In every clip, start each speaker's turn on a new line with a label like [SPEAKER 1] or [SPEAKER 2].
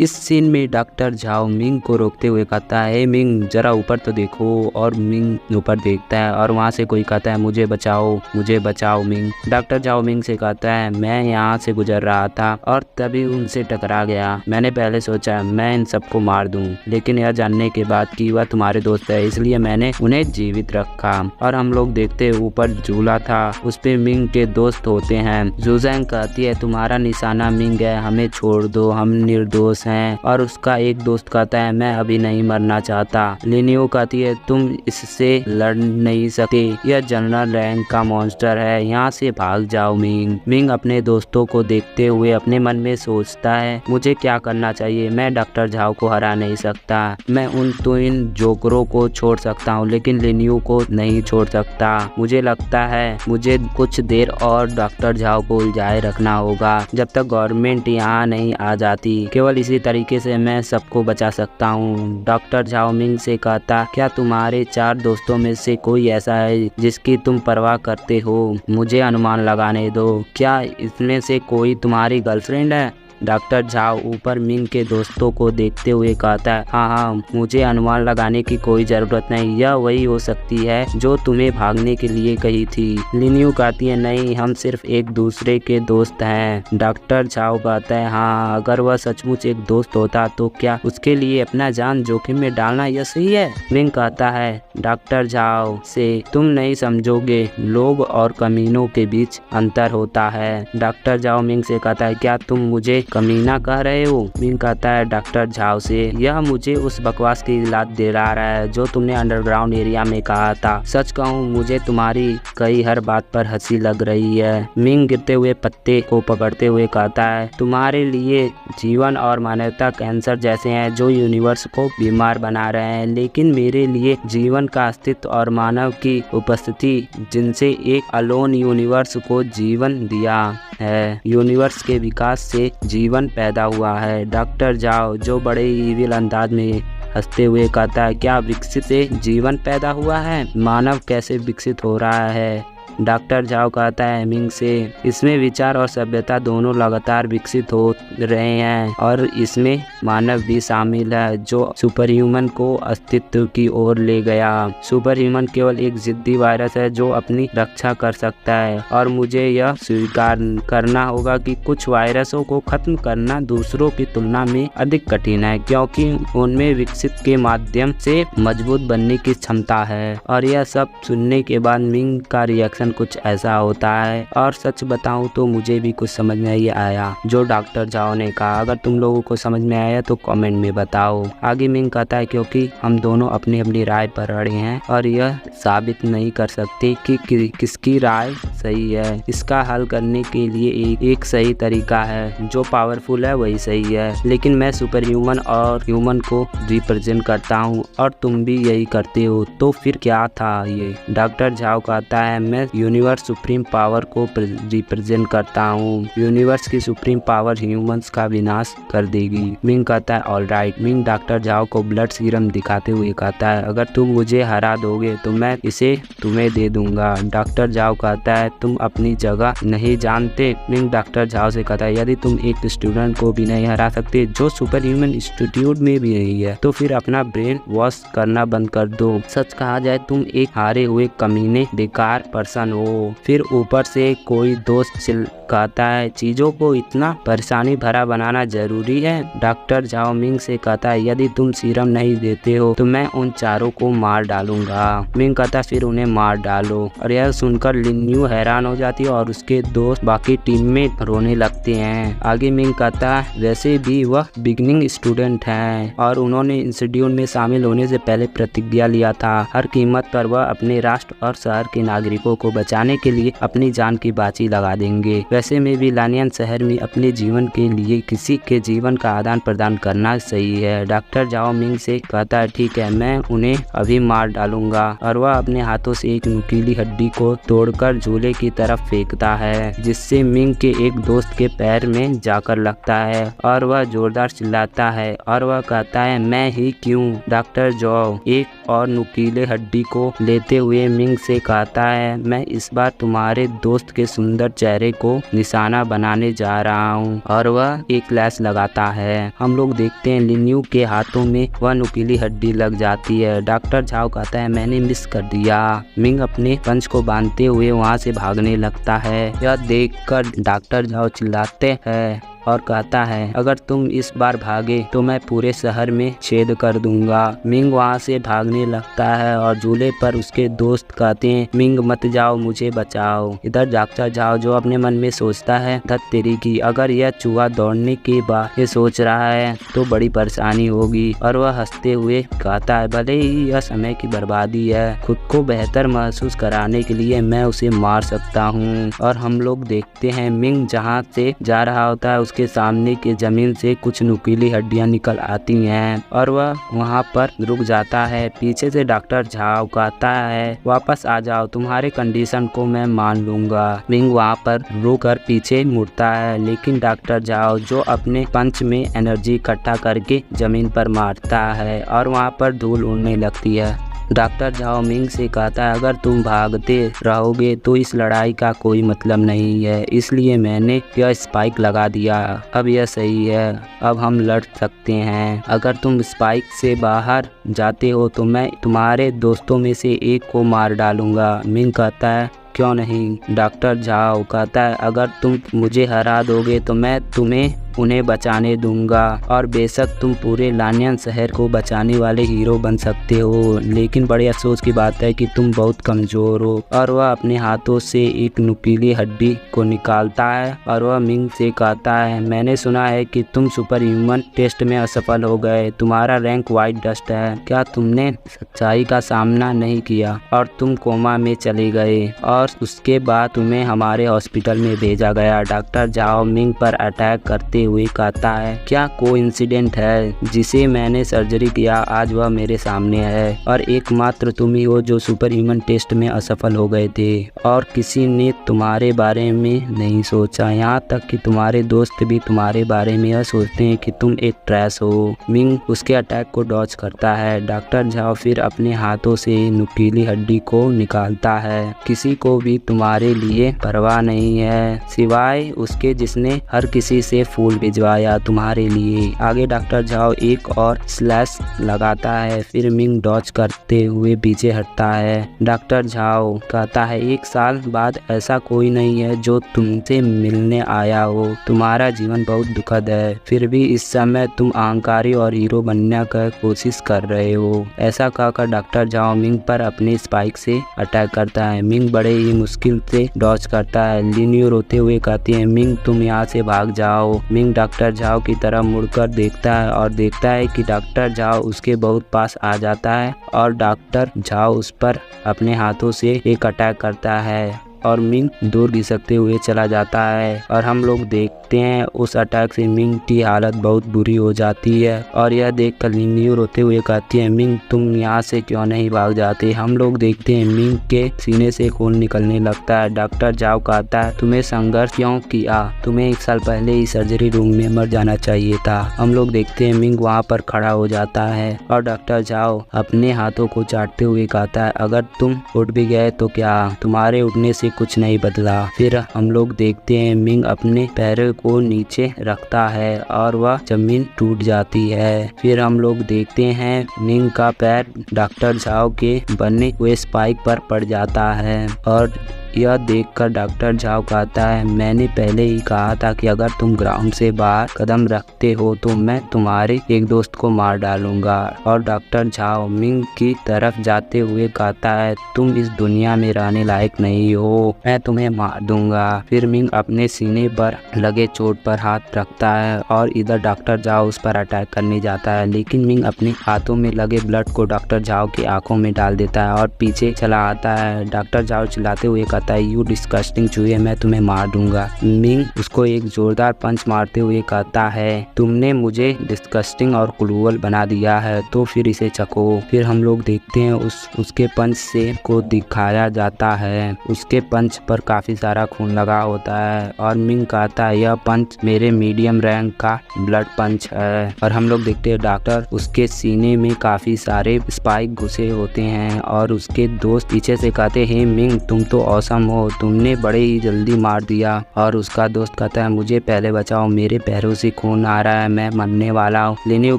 [SPEAKER 1] इस सीन में doctor Zhao Ming को रोकते हुए कहता है, मिंग जरा ऊपर तो देखो। और मिंग ऊपर देखता है और वहाँ से कोई कहता है, मुझे बचाओ मिंग। डॉक्टर झाओ मिंग से कहता है, मैं यहाँ से गुजर रहा था और तभी उनसे टकरा गया। मैंने पहले सोचा मैं इन सबको मार दूं, लेकिन यह जानने के बाद कि वह तुम्हारे दोस्त है, इसलिए मैंने उन्हें जीवित रखा। और हम लोग देखते ऊपर झूला था, उस पे मिंग के दोस्त होते हैं। जुजैंग कहती है, तुम्हारा निशाना मिंग है, हमें छोड़ दो, हम निर्दोष हैं। और उसका एक दोस्त कहता है, मैं अभी नहीं मरना चाहता। लिनियो कहती है, तुम इससे लड़ नहीं सकते, यह जनरल रैंक का मॉन्स्टर है, यहाँ से भाग जाओ मिंग। मिंग अपने दोस्तों को देखते हुए अपने मन में सोचता है, मुझे क्या करना चाहिए। मैं डॉक्टर झाओ को हरा नहीं सकता, मैं उन ट्विन जोकरों को छोड़ सकता हूँ, लेकिन लिनियो को नहीं छोड़ सकता। मुझे लगता है मुझे कुछ देर और डॉक्टर झाओ को उलझाए रखना होगा जब तक गवर्नमेंट यहाँ नहीं आ जाती। केवल इसी तरीके से मैं सबको बचा सकता हूँ। डॉक्टर झाओ मिंग से कहता, क्या तुम्हारे 4 दोस्तों में से कोई ऐसा है जिसकी तुम परवाह करते हो? मुझे अनुमान लगाने दो, क्या इसमें से कोई तुम्हारी गर्लफ्रेंड है? डॉक्टर झाओ ऊपर मिंग के दोस्तों को देखते हुए कहता है, हाँ, मुझे अनुमान लगाने की कोई ज़रूरत नहीं, यह वही हो सकती है जो तुम्हें भागने के लिए कही थी। लिनियो कहती है, नहीं, हम सिर्फ एक दूसरे के दोस्त हैं। डॉक्टर झाओ कहता है, हाँ, अगर वह सचमुच एक दोस्त होता तो क्या उसके लिए अपना जान जोखिम में डालना यह सही है? मिंग कहता है डॉक्टर झाओ से, तुम नहीं समझोगे, लोग और कमीनों के बीच अंतर होता है। डॉक्टर झाओ मिंग से कहता है, क्या तुम मुझे कमीना कह रहे हो? मिंग कहता है डॉक्टर झाओ से, यह मुझे उस बकवास की याद दिला रहा है जो तुमने अंडरग्राउंड एरिया में कहा था। सच कहूँ, मुझे तुम्हारी कई हर बात पर हंसी लग रही है। मिंग गिरते हुए पत्ते को पकड़ते हुए कहता है, तुम्हारे लिए जीवन और मानवता कैंसर जैसे हैं जो यूनिवर्स को बीमार बना रहे हैं, लेकिन मेरे लिए जीवन का अस्तित्व और मानव की उपस्थिति, जिनसे एक अलोन यूनिवर्स को जीवन दिया है। यूनिवर्स के विकास से जीवन पैदा हुआ है। डॉक्टर झाओ जो बड़े ईविल अंदाज में हंसते हुए कहता है, क्या विकसित से जीवन पैदा हुआ है? मानव कैसे विकसित हो रहा है? डॉक्टर झाओ कहता है मिंग से, इसमें विचार और सभ्यता दोनों लगातार विकसित हो रहे हैं और इसमें मानव भी शामिल है जो सुपर ह्यूमन को अस्तित्व की ओर ले गया। सुपर ह्यूमन केवल एक जिद्दी वायरस है जो अपनी रक्षा कर सकता है और मुझे यह स्वीकार करना होगा कि कुछ वायरसों को खत्म करना दूसरों की तुलना में अधिक कठिन है, क्योंकि उनमें विकसित के माध्यम से मजबूत बनने की क्षमता है। और यह सब सुनने के बाद मिंग का रिएक्शन कुछ ऐसा होता है, और सच बताऊं तो मुझे भी कुछ समझ नहीं आया जो डॉक्टर झाओ ने कहा। अगर तुम लोगों को समझ में आया तो कमेंट में बताओ। आगे मिंग कहता है, क्योंकि हम दोनों अपनी अपनी राय पर अड़े हैं और यह साबित नहीं कर सकते कि किसकी राय सही है। इसका हल करने के लिए एक सही तरीका है, जो पावरफुल है वही सही है, लेकिन मैं सुपर ह्यूमन और ह्यूमन को रिप्रेजेंट करता हूँ और तुम भी यही करते हो, तो फिर क्या था ये? डॉक्टर झाओ कहता है, मैं यूनिवर्स सुप्रीम पावर को रिप्रेजेंट करता हूँ। यूनिवर्स की सुप्रीम पावर ह्यूमंस का विनाश कर देगी। मिंग कहता है, ऑलराइट। मिंग डॉक्टर झाओ को ब्लड सीरम दिखाते हुए कहता है, अगर तुम मुझे हरा दोगे तो मैं इसे तुम्हें दे दूंगा। डॉक्टर झाओ कहता है, तुम अपनी जगह नहीं जानते। मिंग डॉक्टर झाओ से कहता है, यदि तुम एक स्टूडेंट को भी नहीं हरा सकते जो सुपर ह्यूमन इंस्टीट्यूट में भी नहीं है, तो फिर अपना ब्रेन वॉश करना बंद कर दो। सच कहा जाए, तुम एक हारे हुए कमीने बेकार पर्सन हो। फिर ऊपर से कोई दोस्त कहता है, चीजों को इतना परेशानी भरा बनाना जरूरी है? डॉक्टर झाओ मिंग से कहता है, यदि तुम सीरम नहीं देते हो तो मैं उन चारों को मार डालूंगा। मिंग कहता है, फिर उन्हें मार डालो। और यह सुनकर लिन्यू हैरान हो जाती है और उसके दोस्त बाकी टीम में रोने लगते हैं। आगे मिंग कहता है, वैसे भी वह बिगिनिंग स्टूडेंट हैं और उन्होंने इंस्टीट्यूट में शामिल होने से पहले प्रतिज्ञा लिया था, हर कीमत पर वह अपने राष्ट्र और शहर के नागरिकों को बचाने के लिए अपनी जान की बाजी लगा देंगे। वैसे में भी लानियन शहर में अपने जीवन के लिए किसी के जीवन का आदान प्रदान करना सही है। डॉक्टर झाओ मिंग से कहता है, ठीक है, मैं उन्हें अभी मार डालूंगा। और वह अपने हाथों से एक नुकीली हड्डी को तोड़कर झूले की तरफ फेंकता है, जिससे मिंग के एक दोस्त के पैर में जाकर लगता है और वह जोरदार चिल्लाता है और वह कहता है, मैं ही क्यों? डॉक्टर झाओ एक और नुकीले हड्डी को लेते हुए मिंग से कहता है, मैं मैं इस बार तुम्हारे दोस्त के सुंदर चेहरे को निशाना बनाने जा रहा हूँ। और वह एक लैस लगाता है। हम लोग देखते हैं लिन्यू के हाथों में वह नुकीली हड्डी लग जाती है। डॉक्टर झाओ कहता है मैंने मिस कर दिया। मिंग अपने पंच को बांधते हुए वहाँ से भागने लगता है। यह देखकर डॉक्टर झाओ चिल्लाते हैं और कहता है अगर तुम इस बार भागे तो मैं पूरे शहर में छेद कर दूंगा। मिंग वहाँ से भागने लगता है और झूले पर उसके दोस्त कहते हैं मिंग मत जाओ, मुझे बचाओ। इधर डॉक्टर झाओ जो अपने मन में सोचता है धत तेरी की, अगर यह चूहा दौड़ने के बाद ये सोच रहा है तो बड़ी परेशानी होगी। और वह हंसते हुए कहता है भले ही यह समय की बर्बादी है, खुद को बेहतर महसूस कराने के लिए मैं उसे मार सकता हूँ। और हम लोग देखते हैं मिंग जहाँ से जा रहा होता है उसके सामने के जमीन से कुछ नुकीली हड्डियां निकल आती हैं और वह वहां पर रुक जाता है। पीछे से डॉक्टर झाओ कहता है वापस आ जाओ, तुम्हारे कंडीशन को मैं मान लूंगा। मिंग वहां पर रुककर पीछे मुड़ता है, लेकिन डॉक्टर झाओ जो अपने पंच में एनर्जी इकट्ठा करके जमीन पर मारता है और वहां पर धूल उड़ने लगती है। डॉक्टर झाओ मिंग से कहता है अगर तुम भागते रहोगे तो इस लड़ाई का कोई मतलब नहीं है, इसलिए मैंने यह स्पाइक लगा दिया। अब यह सही है, अब हम लड़ सकते हैं। अगर तुम स्पाइक से बाहर जाते हो तो मैं तुम्हारे दोस्तों में से एक को मार डालूंगा। मिंग कहता है क्यों नहीं। डॉक्टर झाओ कहता है अगर तुम मुझे हरा दोगे तो मैं तुम्हें उन्हें बचाने दूंगा और बेशक तुम पूरे लानियन शहर को बचाने वाले हीरो बन सकते हो, लेकिन बड़े अफसोस की बात है कि तुम बहुत कमजोर हो। और वह अपने हाथों से एक नुकीली हड्डी को निकालता है और वह मिंग से कहता है मैंने सुना है कि तुम सुपर ह्यूमन टेस्ट में असफल हो गए, तुम्हारा रैंक व्हाइट डस्ट है। क्या तुमने सच्चाई का सामना नहीं किया और तुम कोमा में चले गए और उसके बाद तुम्हें हमारे हॉस्पिटल में भेजा गया। डॉक्टर झाओ मिंग पर अटैक करते हुए कहता है क्या कोइंसिडेंट है, जिसे मैंने सर्जरी किया आज वह मेरे सामने है और एकमात्र तुम ही हो जो सुपर ह्यूमन टेस्ट में असफल हो गए थे और किसी ने तुम्हारे बारे में नहीं सोचा, यहाँ तक कि तुम्हारे दोस्त भी तुम्हारे बारे में यह सोचते हैं कि तुम एक ट्रैश हो। मिंग उसके अटैक को डॉज करता है। डॉक्टर झाओ फिर अपने हाथों से नुकीली हड्डी को निकालता है। किसी को भी तुम्हारे लिए परवाह नहीं है सिवाय उसके जिसने हर किसी से फूल भिजवाया तुम्हारे लिए। आगे डॉक्टर झाओ एक और स्लैश लगाता है, फिर मिंग डॉज करते हुए पीछे हटता है। डॉक्टर झाओ कहता है 1 साल बाद ऐसा कोई नहीं है जो तुमसे मिलने आया हो, तुम्हारा जीवन बहुत दुखद है, फिर भी इस समय तुम अहंकारी और हीरो बनने की कोशिश कर रहे हो। ऐसा कहकर डॉक्टर झाओ मिंग पर अपने स्पाइक से अटैक करता है। मिंग बड़े ही मुश्किल से डॉज करता है। लिन्यू रोते हुए कहती है मिंग तुम यहाँ से भाग जाओ। मिंग डॉक्टर झाओ की तरफ मुड़कर देखता है और देखता है कि डॉक्टर झाओ उसके बहुत पास आ जाता है और डॉक्टर झाओ उस पर अपने हाथों से एक अटैक करता है और मिंग दूर घिसकते हुए चला जाता है। और हम लोग देखते हैं उस अटैक से मिंग की हालत बहुत बुरी हो जाती है और यह देखकर लिन्यू रोते हुए कहती है मिंग तुम यहाँ से क्यों नहीं भाग जाते। हम लोग देखते हैं मिंग के सीने से खून निकलने लगता है। डॉक्टर झाओ कहता है तुम्हें संघर्ष क्यों किया, तुम्हें 1 साल पहले ही सर्जरी रूम में मर जाना चाहिए था। हम लोग देखते हैं मिंग वहाँ पर खड़ा हो जाता है और डॉक्टर झाओ अपने हाथों को चाटते हुए कहता है अगर तुम उठ भी गए तो क्या, तुम्हारे उठने से कुछ नहीं बदला। फिर हम लोग देखते हैं मिंग अपने पैरों को नीचे रखता है और वह जमीन टूट जाती है। फिर हम लोग देखते हैं मिंग का पैर डॉक्टर झाओ के बने हुए स्पाइक पर पड़ जाता है और यह देखकर डॉक्टर झाओ कहता है मैंने पहले ही कहा था कि अगर तुम ग्राउंड से बाहर कदम रखते हो तो मैं तुम्हारे एक दोस्त को मार डालूंगा। और डॉक्टर झाओ मिंग की तरफ जाते हुए कहता है तुम इस दुनिया में रहने लायक नहीं हो, मैं तुम्हें मार दूंगा। फिर मिंग अपने सीने पर लगे चोट पर हाथ रखता है और इधर डॉक्टर झाओ उस पर अटैक करने जाता है, लेकिन मिंग अपने हाथों में लगे ब्लड को डॉक्टर झाओ की आंखों में डाल देता है और पीछे चला आता है। डॉक्टर झाओ चिल्लाते हुए कहता है यू डिस्कस्टिंग चूहे, मैं तुम्हें मार दूंगा। मिंग उसको एक जोरदार पंच मारते हुए कहता है तुमने मुझे डिस्कस्टिंग और क्रूअल बना दिया है तो फिर इसे चखो। फिर हम लोग देखते हैं उसके पंच से को दिखाया जाता है, उसके पंच पर काफी सारा खून लगा होता है और मिंग कहता है यह पंच मेरे मीडियम रैंक का ब्लड पंच है। और हम लोग देखते हैं डॉक्टर उसके सीने में काफी सारे स्पाइक घुसे होते हैं और उसके दोस्त पीछे से कहते हैं मिंग तुम तो औसम कसम हो, तुमने बड़े ही जल्दी मार दिया। और उसका दोस्त कहता है मुझे पहले बचाओ, मेरे पैरों से खून आ रहा है, मैं मरने वाला हूँ। लिन्यू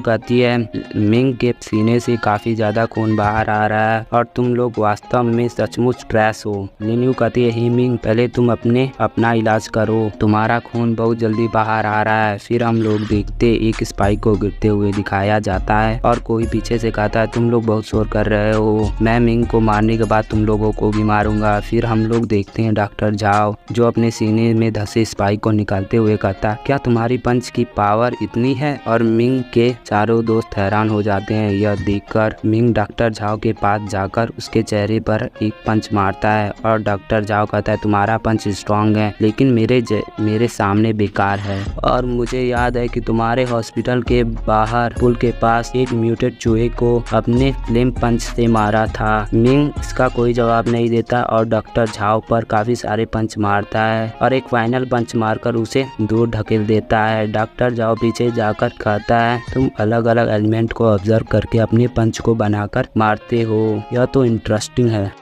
[SPEAKER 1] कहती है मिंग के सीने से काफी ज्यादा खून बाहर आ रहा है और तुम लोग वास्तव में सचमुच ट्रैश हो। लिन्यू कहती है हे मिंग, पहले तुम अपना इलाज करो, तुम्हारा खून बहुत जल्दी बाहर आ रहा है। फिर हम लोग देखते एक स्पाइक को गिरते हुए दिखाया जाता है और कोई पीछे से कहता है तुम लोग बहुत शोर कर रहे हो, मैं मिंग को मारने के बाद तुम लोगों को भी मारूंगा। फिर हम लोग देखते हैं डॉक्टर झाओ जो अपने सीने में धसे स्पाइक को निकालते हुए कहता है क्या तुम्हारी पंच की पावर इतनी है? और मिंग के चारों दोस्त हैरान हो जाते हैं। यह देखकर मिंग डॉक्टर झाओ के पास जाकर उसके चेहरे पर एक पंच मारता है और डॉक्टर झाओ कहता है तुम्हारा पंच स्ट्रांग है लेकिन मेरे सामने बेकार है। और मुझे याद है कि तुम्हारे हॉस्पिटल के बाहर पुल के पास एक म्यूटेड चूहे को अपने फ्लेम पंच से मारा था। मिंग इसका कोई जवाब नहीं देता और डॉक्टर झाओ पर काफी सारे पंच मारता है और एक फाइनल पंच मारकर उसे दूर ढकेल देता है। डॉक्टर झाओ पीछे जाकर कहता है तुम अलग अलग एलिमेंट को ऑब्जर्व करके अपने पंच को बनाकर मारते हो, यह तो इंटरेस्टिंग है।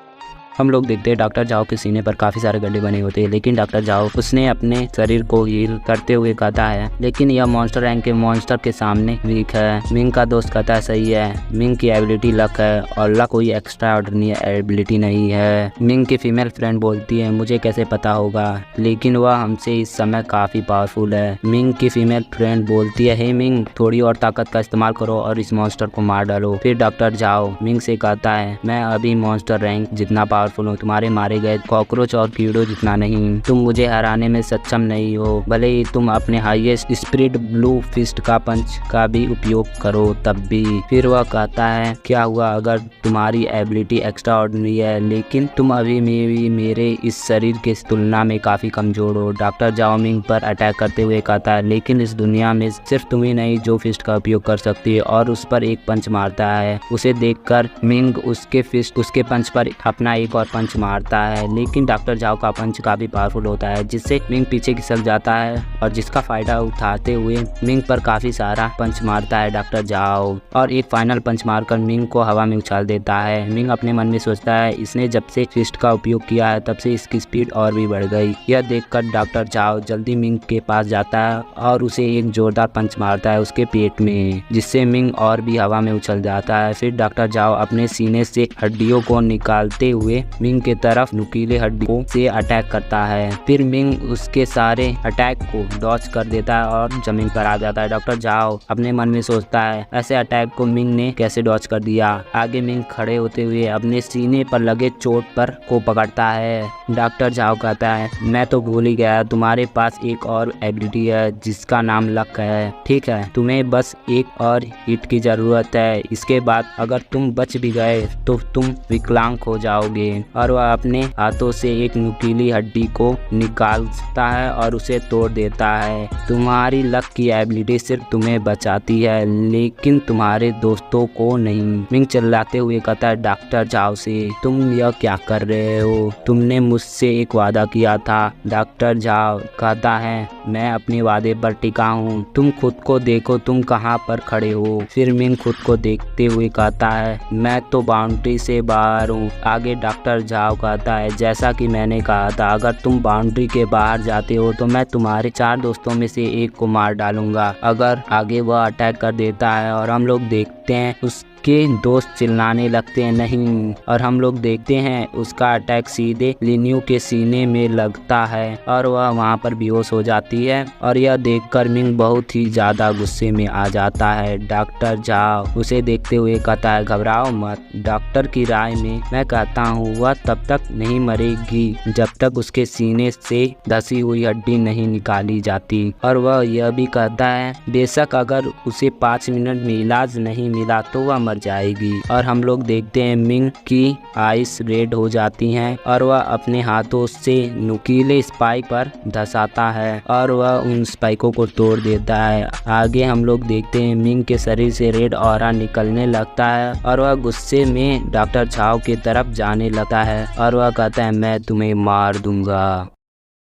[SPEAKER 1] हम लोग देखते हैं डॉक्टर झाओ के सीने पर काफी सारे गड्ढे बने होते हैं लेकिन डॉक्टर झाओ उसने अपने शरीर को हील करते हुए कहता है लेकिन यह मॉन्स्टर रैंक के मॉन्स्टर के सामने वीक है। मिंग का दोस्त कहता है सही है, मिंग की एबिलिटी लक है और लक कोई एक्स्ट्रा ऑर्डिनरी एबिलिटी नहीं है। मिंग की फीमेल फ्रेंड बोलती है मुझे कैसे पता होगा, लेकिन वह हमसे इस समय काफी पावरफुल है। मिंग की फीमेल फ्रेंड बोलती है हे मिंग, थोड़ी और ताकत का इस्तेमाल करो और इस मॉन्स्टर को मार डालो। फिर डॉक्टर झाओ मिंग से कहता है मैं अभी मॉन्स्टर रैंक जितना पावरफुल हूँ, तुम्हारे मारे गए कॉकरोच और कीड़ों जितना नहीं। तुम मुझे हराने में सक्षम नहीं हो, भले ही तुम अपने हाईएस्ट स्पिरिट ब्लू फिस्ट का पंच का भी उपयोग करो तब भी। फिर वह कहता है क्या हुआ अगर तुम्हारी एबिलिटी एक्स्ट्रा ऑर्डिनरी है, लेकिन तुम अभी भी मेरे इस शरीर के तुलना में काफी कमजोर हो। डॉक्टर झाओ मिंग पर अटैक करते हुए कहता है लेकिन इस दुनिया में सिर्फ तुम ही नहीं जो फिस्ट का उपयोग कर सकती है और उस पर एक पंच मारता है। उसे देखकर मिंग उसके पंच पर अपना एक और पंच मारता है लेकिन डॉक्टर झाओ का पंच काफी पावरफुल होता है जिससे मिंग पीछे खिसक जाता है और जिसका फायदा उठाते हुए मिंग पर काफी सारा पंच मारता है डॉक्टर झाओ और एक फाइनल पंच मारकर मिंग को हवा में उछाल देता है। मिंग अपने मन में सोचता है इसने जब से फिस्ट का उपयोग किया है तब से इसकी स्पीड और भी बढ़ गई। यह देखकर डॉक्टर झाओ जल्दी मिंग के पास जाता है और उसे एक जोरदार पंच मारता है उसके पेट में, जिससे मिंग और भी हवा में उछल जाता है। फिर डॉक्टर झाओ अपने सीने से हड्डियों को निकालते हुए मिंग के तरफ नुकीले हड्डियों से अटैक करता है। फिर मिंग उसके सारे अटैक को डॉज कर देता है और जमीन पर आ जाता है। डॉक्टर झाओ अपने मन में सोचता है ऐसे अटैक को मिंग ने कैसे डॉज कर दिया। आगे मिंग खड़े होते हुए अपने सीने पर लगे चोट पर को पकड़ता है। डॉक्टर झाओ कहता है मैं तो भूल ही गया, तुम्हारे पास एक और एबिलिटी है जिसका नाम लक है। ठीक है, तुम्हें बस एक और हिट की जरूरत है, इसके बाद अगर तुम बच भी गए तो तुम विकलांग हो जाओगे। और वह अपने हाथों से एक नुकीली हड्डी को निकालता है और उसे तोड़ देता है। तुम्हारी लक की एबिलिटी सिर्फ तुम्हें बचाती है लेकिन तुम्हारे दोस्तों को नहीं। मिंग चिल्लाते हुए कहता है डॉक्टर झाओ से तुम यह क्या कर रहे हो, तुमने मुझसे एक वादा किया था। डॉक्टर झाओ कहता है मैं अपने वादे पर टिका हूँ, तुम खुद को देखो तुम कहाँ पर खड़े हो। फिर मिंग खुद को देखते हुए कहता है मैं तो बाउंड्री से बाहर हूँ। आगे डॉक्टर झाओ कहता है जैसा कि मैंने कहा था अगर तुम बाउंड्री के बाहर जाते हो तो मैं तुम्हारे 4 दोस्तों में से एक को मार डालूंगा। अगर आगे वह अटैक कर देता है और हम लोग देखते हैं उसके दोस्त चिल्लाने लगते हैं नहीं, और हम लोग देखते हैं उसका अटैक सीधे लिन्यू के सीने में लगता है और वह वहां पर बेहोश हो जाती है। और यह देखकर मिंग बहुत ही ज्यादा गुस्से में आ जाता है। डॉक्टर झाओ उसे देखते हुए कहता है घबराओ मत, डॉक्टर की राय में मैं कहता हूँ वह तब तक नहीं मरेगी जब तक उसके सीने से धसी हुई हड्डी नहीं निकाली जाती। और वह यह भी कहता है बेशक अगर उसे 5 मिनट में इलाज नहीं मिला तो वह मर जाएगी। और हम लोग देखते हैं मिंग की आइस रेड हो जाती हैं और वह अपने हाथों से नुकीले स्पाइक पर धसाता है और वह उन स्पाइकों को तोड़ देता है। आगे हम लोग देखते हैं मिंग के शरीर से रेड ऑरा निकलने लगता है और वह गुस्से में डॉक्टर झाओ की तरफ जाने लगता है और वह कहता है मैं तुम्हें मार दूंगा।